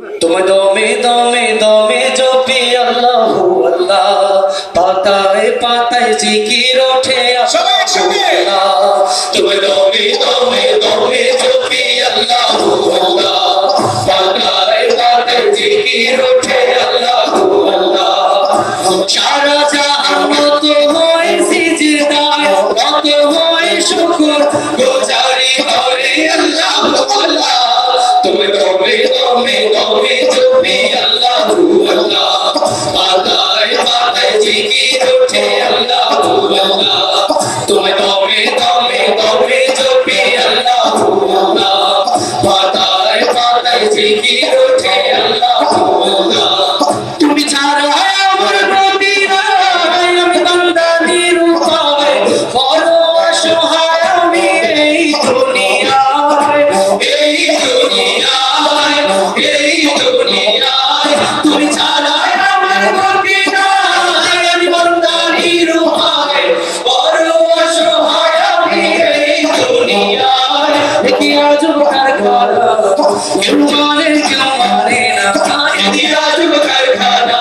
তুমি দমে দমে দমে জপি আল্লাহু আল্লাহ, পাতায় পাতায় জিকির ওঠে আল্লাহ। তুমি দমে দমে দমে জপি আল্লাহু আল্লাহ, পাতায় পাতায় জিকির ওঠে আল্লাহু আল্লাহ। সারা জাহান নত হয় সিজদায়, নত হয় শুকর গুজারি করে আল্লাহু আল্লাহ। তুমি দমে দমে দমে জপি আল্লাহু আল্লাহ, পাতায় পাতায় জিকির ওঠে আল্লাহু আল্লাহ। তুমি দমে দমে দমে জপি আল্লাহু আল্লাহ, পাতায় পাতায় জিকির ওঠে আল্লাহু আল্লাহ। তুমি ছাড়া আমার গতি নাই, আমি বান্দা নিরুপায়, বড় অসহায় আমি এই দুনিয়ায়, এই দুনিয়ায়, এই দুনিয়ায়। তুমি ছাড়া আমার গতি নাই, আমি বান্দা নিরুপায়, বড় অসহায় আমি এই দুনিয়ায়। কি আজব কারখানা, কেউ মানে কেউ মানে না, কি আজব কারখানা,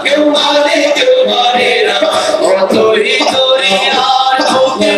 কেউ মানে কেউ মানে না। অতই দরিয়ার বুকে